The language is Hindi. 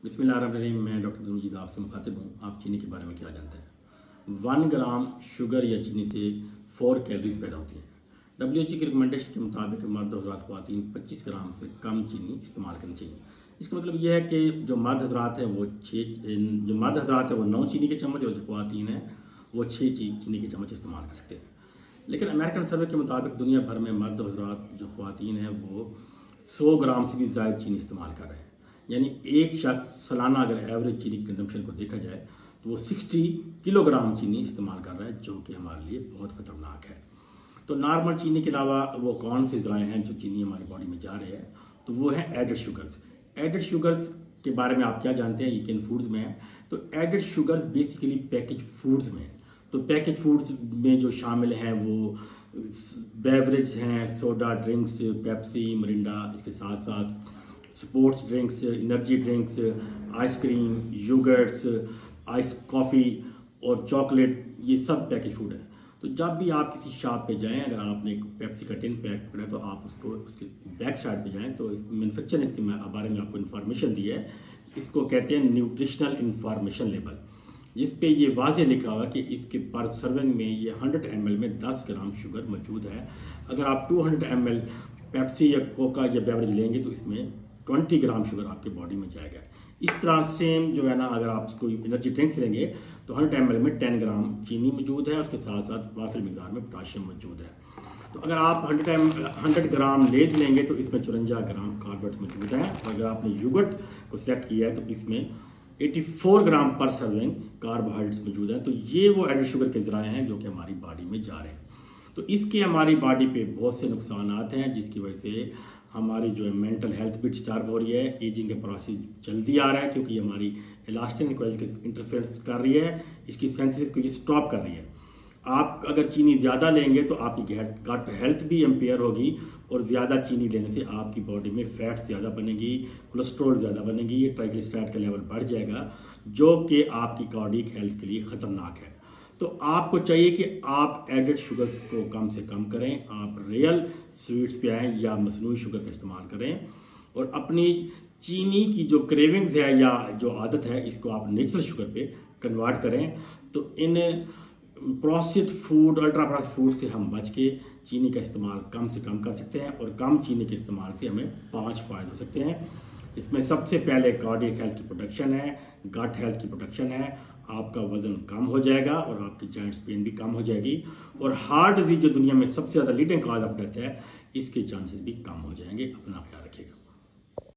बिस्मिल्लाहिर्रहमानिर्रहीम। मैं डॉक्टर अब्दुल मजीद आपसे मुखातिब हूँ। आप चीनी के बारे में क्या जानते हैं? 1 ग्राम शुगर या चीनी से 4 कैलोरीज पैदा होती हैं। WHO की रिकमेंडेशन के मुताबिक मर्द हज़रात ख़वातीन 25 ग्राम से कम चीनी इस्तेमाल करनी चाहिए। इसका मतलब यह है कि जो मर्द हज़रात है वो 9 चीनी के चम्मच और जो ख़वातीन है वो 6 चीनी के चम्मच इस्तेमाल कर सकते हैं। लेकिन अमेरिकन सर्वे के मुताबिक दुनिया भर में मर्द हज़रात जो ख़वातीन हैं वो 100 ग्राम से भी ज़्यादा चीनी इस्तेमाल कर रहे हैं। यानी एक शख्स सालाना अगर एवरेज चीनी की कंजम्पशन को देखा जाए तो वो 60 किलोग्राम चीनी इस्तेमाल कर रहा है, जो कि हमारे लिए बहुत ख़तरनाक है। तो नॉर्मल चीनी के अलावा वो कौन से ज़राए हैं जो चीनी हमारी बॉडी में जा रहे हैं? तो वो है एडेड शुगर्स। एडेड शुगर्स के बारे में आप क्या जानते हैं? ये किन फूड्स में है? तो added sugars basically package foods में है। तो पैकेज फूड्स में जो शामिल हैं वो बेवरेज हैं, सोडा ड्रिंक्स, पेप्सी, मिरिंडा, इसके साथ साथ sports drinks, energy drinks, ice cream, yoghurts, ice coffee और चॉकलेट, ये सब पैकेज फूड है। तो जब भी आप किसी शॉप पे जाएं, अगर आपने एक पेप्सी का टिन पैक पकड़ा तो आप उसके बैक साइड पे जाएं तो इस मैनुफैक्चर ने इसके बारे में आपको इन्फॉर्मेशन दी है। इसको कहते हैं न्यूट्रिशनल इन्फॉर्मेशन लेबल, जिस पे ये वाज़े लिखा हुआ कि इसके पर सर्विंग में ये 100 ml में 10 ग्राम शुगर मौजूद है। अगर आप 200 ml पेप्सी या कोका या बेवरेज लेंगे तो इसमें 20 ग्राम शुगर आपके बॉडी में जाएगा। इस तरह सेम जो है ना, अगर आप कोई एनर्जी ड्रिंक्स लेंगे तो 100 ml में 10 ग्राम चीनी मौजूद है, उसके साथ साथ वाफिर मिकदार में पोटाशियम मौजूद है। तो अगर आप 100 ग्राम लेज लेंगे तो इसमें 54 ग्राम कार्बोहाइड्रेट मौजूद है। और अगर आपने योगर्ट को सिलेक्ट किया है तो इसमें 84 ग्राम पर सर्विंग कार्बोहाइड्रेट्स मौजूद है। तो ये वो एडेड शुगर के ज़राए हैं जो कि हमारी बॉडी में जा रहे हैं। तो इसके हमारी बॉडी पे बहुत से नुकसान हैं, जिसकी वजह से हमारी जो है मेंटल हेल्थ भी डिस्टर्ब हो रही है। एजिंग का प्रोसेस जल्दी आ रहा है क्योंकि हमारी इलास्टिन कोइल के इंटरफेरेंस कर रही है, इसकी सिंथेसिस को ये स्टॉप कर रही है। आप अगर चीनी ज़्यादा लेंगे तो आपकी गट हेल्थ भी इम्पेयर होगी और ज़्यादा चीनी लेने से आपकी बॉडी में फैट्स ज़्यादा बनेगी, कोलेस्ट्रॉल ज़्यादा बनेगी, ट्राइग्लिसराइड का लेवल बढ़ जाएगा, जो कि आपकी कार्डियक हेल्थ के लिए ख़तरनाक है। तो आपको चाहिए कि आप एडेड शुगर्स को कम से कम करें, आप रियल स्वीट्स पे आएँ या मसनूई शुगर का इस्तेमाल करें और अपनी चीनी की जो क्रेविंग्स है या जो आदत है इसको आप नेचुरल शुगर पे कन्वर्ट करें। तो इन processed food, ultra processed food से हम बच के चीनी का इस्तेमाल कम से कम कर सकते हैं और कम चीनी के इस्तेमाल से हमें 5 फ़ायदे हो सकते हैं। इसमें सबसे पहले कार्डियक हेल्थ की प्रोटेक्शन है, गट हेल्थ की प्रोटेक्शन है, आपका वज़न कम हो जाएगा और आपकी जॉइंट्स पेन भी कम हो जाएगी और हार्ट डिजीज जो दुनिया में सबसे ज़्यादा लीडिंग कॉज ऑफ डेथ है, इसके चांसेस भी कम हो जाएंगे। अपना ख्याल रखिएगा।